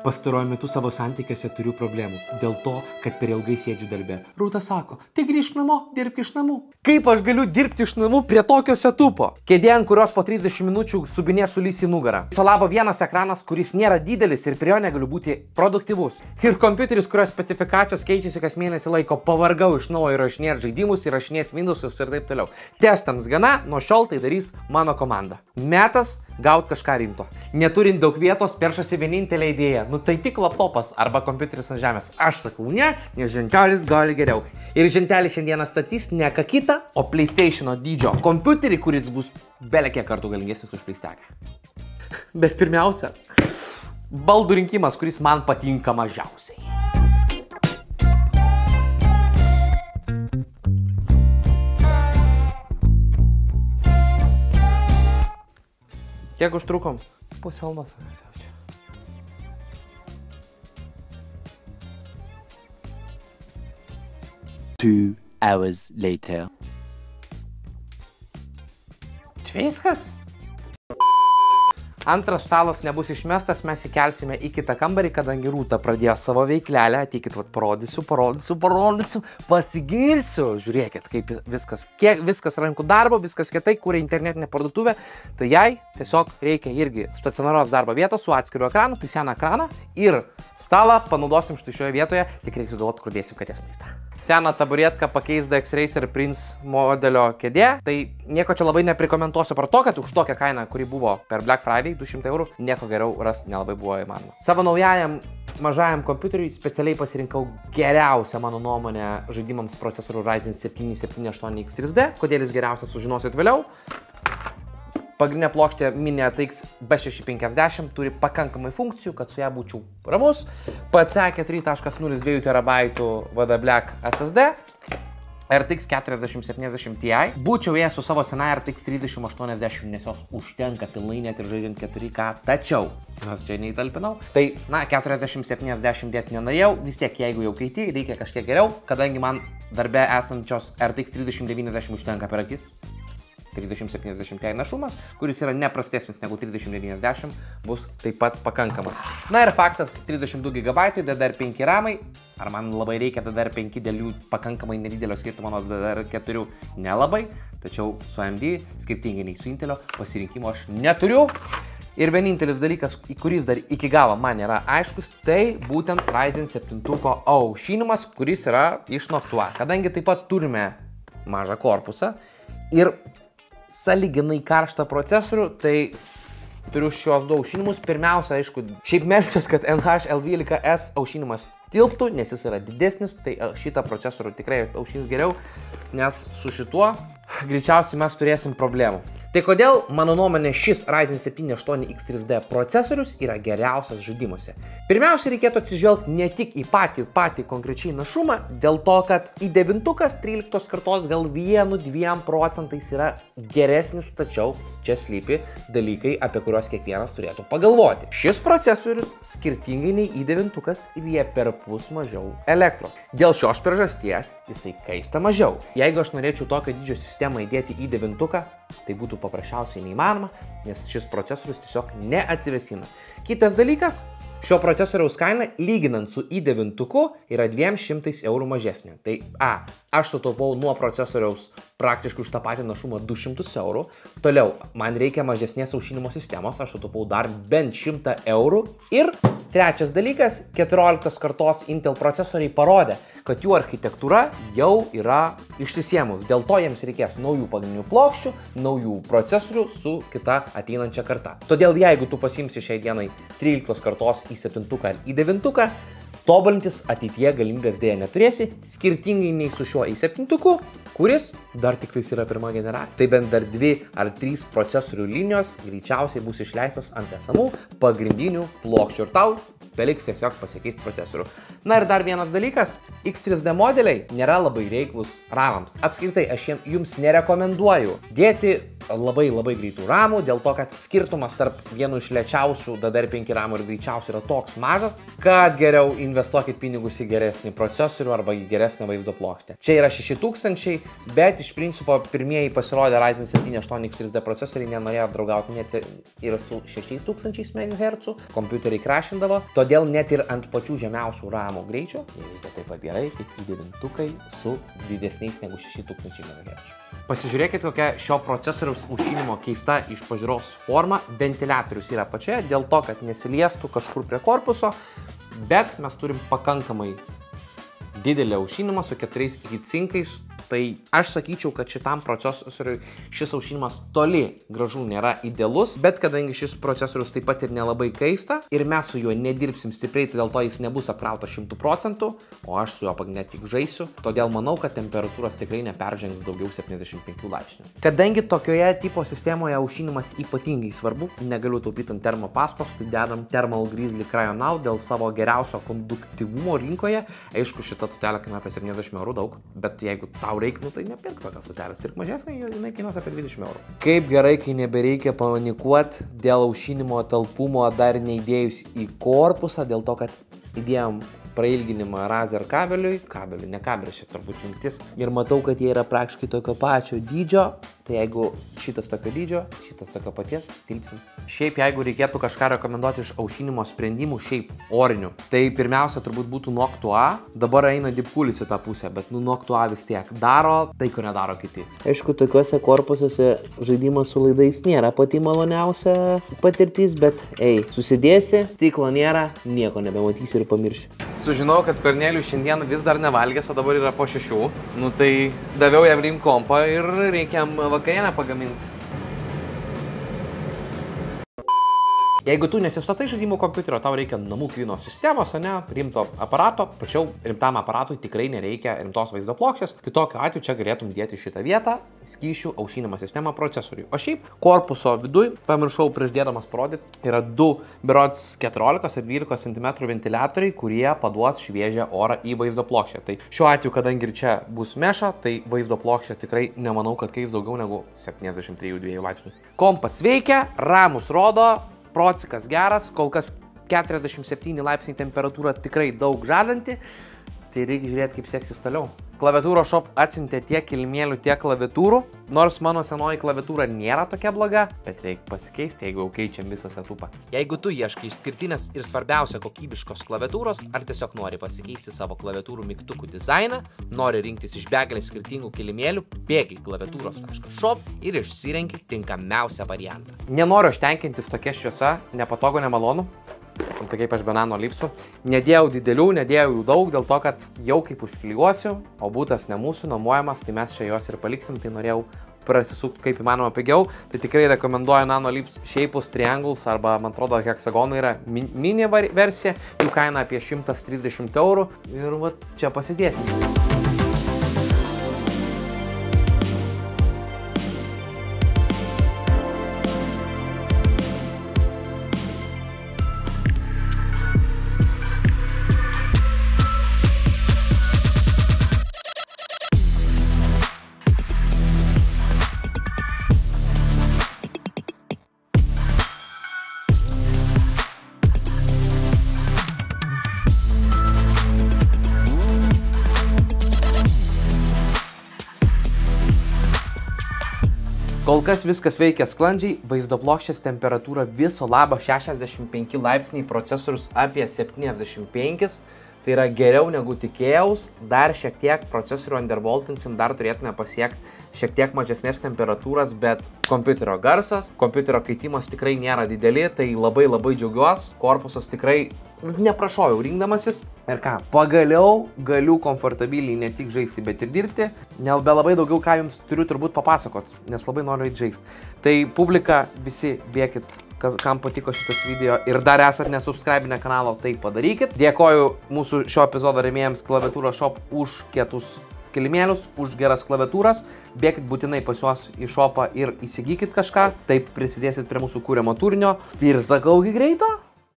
Pastaruoju metu savo santykiuose turiu problemų. Dėl to, kad per ilgai sėdžiu darbe. Rūta sako, tai grįžk namo, dirbk iš namų. Kaip aš galiu dirbti iš namų prie tokio setupo? Kėdė, ant kurios po 30 minučių subinė sulys į nugarą. Viso labo vienas ekranas, kuris nėra didelis ir prie jo negaliu būti produktyvus. Ir kompiuteris, kurios specifikacijos keičiasi kas mėnesį laiko, pavargau iš naujo įrašinėti žaidimus, įrašinėti Windowsus ir taip toliau. Testams gana, nuo šiol tai darys mano komanda. Metas gauti kažką rimto. Neturint daug vietos, peršasi vienintelė idėja. Nu tai tik laptopas arba kompiuteris ant žemės. Aš sakau ne, nes žentelis gali geriau. Ir žentelis šiandieną statys ne ką kitą, o PlayStation'o dydžio kompiuterį, kuris bus belekiek kartų galingesnis už PlayStation. Bet pirmiausia, baldų rinkimas, kuris man patinka mažiausiai. Kiek užtrukom? Pusę valandos. 2 hours later. Čia viskas? Antras stalas nebus išmestas, mes įkelsime į kitą kambarį, kadangi Rūta pradėjo savo veiklelę. Ateikit, parodysiu, pasigirsiu. Žiūrėkit, kaip viskas, kiek viskas rankų darbo, viskas kietai, kuria internetinė parduotuvė. Tai jai tiesiog reikia irgi stacionarios darbo vietos su atskiriu ekranu, tai seną ekraną ir stalą panaudosim štai šioje vietoje, tik reikia sugalvoti, kur dėsim katės maistą. Seną taburetką pakeis DX-Racer Prince modelio kėdė, tai nieko čia labai neprikomentuosiu par to, kad už tokią kainą, kuri buvo per Black Friday, 200 eurų, nieko geriau rasti nelabai buvo įmanoma. Savo naujajam mažajam kompiuteriui specialiai pasirinkau geriausią, mano nuomonę, žaidimams procesorių Ryzen 7 78X 3D. Kodėl jis geriausias, sužinosit vėliau. Pagrindinė plokštė Mini ATX B650 turi pakankamai funkcijų, kad su ją būčiau ramus. PCIe 4.0 2 TB VD Black SSD. RTX 4070 Ti. Būčiau ją su savo sena RTX 3080, nes jos užtenka pilnai net ir žaidžiant 4K. Tačiau, nors čia neįtalpinau, tai, na, 4070 dėti nenorėjau. Vis tiek, jeigu jau keiti, reikia kažkiek geriau, kadangi man darbe esančios RTX 3090 užtenka per akis. 3070 Ti našumas, kuris yra neprastesnis negu 3090, bus taip pat pakankamas. Na ir faktas, 32 GB DDR5 ramai. Ar man labai reikia DDR5 dėl jų pakankamai nedidelio skirtumo nuo DDR4? Nelabai. Tačiau su AMD, skirtingai nei su Intelio, pasirinkimo aš neturiu. Ir vienintelis dalykas, kuris dar iki galo man yra aiškus, tai būtent Ryzen 7 aušinimas, kuris yra iš Noctua. Kadangi taip pat turime mažą korpusą ir sąlyginai karštą procesorių, tai turiu šios du aušinimus. Pirmiausia, aišku, šiaip melsiuos, kad NH-L12S aušinimas tilptų, nes jis yra didesnis, tai šitą procesorių tikrai aušins geriau, nes su šituo greičiausiai mes turėsim problemų. Tai kodėl, mano nuomonė, šis Ryzen 7 8X 3D procesorius yra geriausias žaidimuose? Pirmiausia, reikėtų atsižvelgti ne tik į patį konkrečiai našumą, dėl to, kad i9 13 kartos gal 1–2% yra geresnis, tačiau čia slypi dalykai, apie kuriuos kiekvienas turėtų pagalvoti. Šis procesorius, skirtingai nei i9, įvyja perpus mažiau elektros. Dėl šios priežasties jisai kaista mažiau. Jeigu aš norėčiau tokio dydžio sistemą įdėti į i9, tai būtų paprasčiausiai neįmanoma, nes šis procesorius tiesiog neatsivėsina. Kitas dalykas, šio procesoriaus kaina, lyginant su i9, yra 200 eurų mažesnė. Tai aš sutaupau nuo procesoriaus praktiškai už tą patį našumą 200 eurų. Toliau, man reikia mažesnės aušinimo sistemos, aš sutaupau dar bent 100 eurų. Ir trečias dalykas, 14 kartos Intel procesoriai parodė, kad jų architektūra jau yra išsisėmus. Dėl to jiems reikės naujų pagrindinių plokščių, naujų procesorių su kita ateinančia karta. Todėl jeigu tu pasiimsi šiai dienai 13 kartos i7 ar i9, tobulintis ateityje galimybės dėja neturėsi, skirtingai nei su šiuo i7, kuris dar tik tais yra pirma generacija. Tai bent dar 2 ar 3 procesorių linijos greičiausiai bus išleistos ant esamų pagrindinių plokščių ir tau beliks tiesiog pasikeisti procesorių. Na ir dar vienas dalykas, X3D modeliai nėra labai reiklus ramams. Apskritai, aš jums nerekomenduoju dėti labai greitų ramų, dėl to, kad skirtumas tarp vienu iš lėčiausių DDR5 ramų ir greičiausių yra toks mažas, kad geriau investuokit pinigus į geresnį procesorių arba į geresnę vaizdo plokštę. Čia yra 6000, bet iš principo pirmieji pasirodė Ryzen 7 8X 3D procesoriai nenorėjo draugauti net ir su 6000 MHz, kompiuteriai crashindavo, todėl Todėl net ir ant pačių žemiausių ramo greičio veikia taip pat gerai, kaip didintukai su didesniais negu 6000 MHz. Pasižiūrėkit, kokia šio procesoriaus aušinimo keista iš pažiūros forma. Ventiliatorius yra apačioje, dėl to, kad nesiliestų kažkur prie korpuso, bet mes turim pakankamai didelį aušinimą su 4 heatsinkais. Tai aš sakyčiau, kad šitam procesoriui šis aušinimas toli gražu nėra idealus, bet kadangi šis procesorius taip pat ir nelabai kaista ir mes su juo nedirbsim stipriai, tai dėl to jis nebus apkrautas 100%, o aš su juo pagrinde tik žaisiu, todėl manau, kad temperatūros tikrai neperžengs daugiau 75 laipsnių. Kadangi tokioje tipo sistemoje aušinimas ypatingai svarbu, negaliu taupyti ant termopastos, tai dedam Thermal Grizzly Cryonaut dėl savo geriausio konduktyvumo rinkoje. Aišku, šita tutelė kainuoja apie 70 eurų daug, bet jeigu tau reikia, tai nepirk tokias tutelės, pirk mažesnį, jinai kainuos apie 20 eurų. Kaip gerai, kai nebereikia panikuoti dėl aušinimo talpumo dar neįdėjus į korpusą, dėl to, kad įdėjom prailginimą Razer kabeliui, ne kabelis, čia turbūt jungtis, ir matau, kad jie yra praktiškai tokio pačio dydžio, tai jeigu šitas tokio dydžio, šitas tokio paties, tilpsim. Šiaip, jeigu reikėtų kažką rekomenduoti iš aušinimo sprendimų, šiaip orinių, tai pirmiausia turbūt būtų Noctua A, dabar eina Deepcoolis į tą pusę, bet Noctua A vis tiek daro tai, ko nedaro kiti. Aišku, tokiuose korpusuose žaidimas su laidais nėra pati maloniausia patirtis, bet susidėsi, stiklo nėra, nieko nebematysi ir pamirši. Sužinau, kad Kornelijus šiandien vis dar nevalgęs, o dabar yra po 6. Nu tai daviau jam rim kompą ir reikia vakarienę pagaminti. Jeigu tu nesistatai žaidimų kompiuterio, tau reikia namų kino sistemos, ne, rimto aparato, tačiau rimtam aparatui tikrai nereikia rimtos vaizdo plokštės, tai tokiu atveju čia galėtum dėti šitą vietą, skysčių aušinimą sistemą procesoriui. O šiaip korpuso viduj, pamiršau prieš dėdamas parodyti, yra 2 berods 14 ir 12 cm ventiliatoriai, kurie paduos šviežią orą į vaizdo plokštę. Tai šiuo atveju, kadangi ir čia bus meša, tai vaizdo plokštė tikrai nemanau, kad keis daugiau negu 73,2 laipsnių. Kompas veikia, ramus rodo. Procikas geras, kol kas 47 laipsniai temperatūra tikrai daug žadanti, tai reikia žiūrėti, kaip seksis toliau. Klaviatūros Shop atsiuntė tiek kilimėlių, tiek klaviatūrų, nors mano senoji klaviatūra nėra tokia bloga, bet reikia pasikeisti, jeigu jau keičiam visą setupą. Jeigu tu ieškai išskirtinės ir svarbiausia kokybiškos klaviatūros, ar tiesiog nori pasikeisti savo klaviatūrų mygtukų dizainą, nori rinktis iš begalės skirtingų kilimėlių, bėgi į klaviatūros.shop ir išsirenki tinkamiausią variantą. Nenoriu aš tenkintis tokia šviesa, nepatogu, nemalonu. Tai kaip aš banano lipsiu. Nedėjau didelių, nedėjau jų daug, dėl to, kad jau kaip užklijuosiu, o būtas ne mūsų, nuomojamas, tai mes čia juos ir paliksim, tai norėjau prasisukti kaip įmanoma pigiau. Tai tikrai rekomenduoju Nanolips Shapes Triangles arba, man atrodo, heksagonai yra mini versija, jų kaina apie 130 eurų ir vat čia pasidėsim. Kol kas viskas veikia sklandžiai, vaizdo plokštės temperatūra viso labo 65 laipsniai, procesorius apie 75, tai yra geriau negu tikėjaus, dar šiek tiek procesorių undervoltinsim, dar turėtume pasiekti šiek tiek mažesnės temperatūras, bet kompiuterio garsas, kompiuterio kaitimas tikrai nėra dideli, tai labai džiaugiuosi, korpusas tikrai neprašojau rinkdamasis. Ir ką, pagaliau galiu komfortabiliai ne tik žaisti, bet ir dirbti. Labai daugiau ką jums turiu turbūt papasakot, nes labai noriu eiti žaisti. Tai publika, visi bėkit, kam patiko šitas video ir dar esat nesubscribinę kanalo, tai padarykit. Dėkoju mūsų šio epizodo rėmėjams Klaviatūros Shop už kietus kilimėlius, už geras klaviatūras. Bėkit būtinai pas juos į shopą ir įsigykit kažką, taip prisidėsit prie mūsų kūriamo turinio. Ir sakau, iki greito!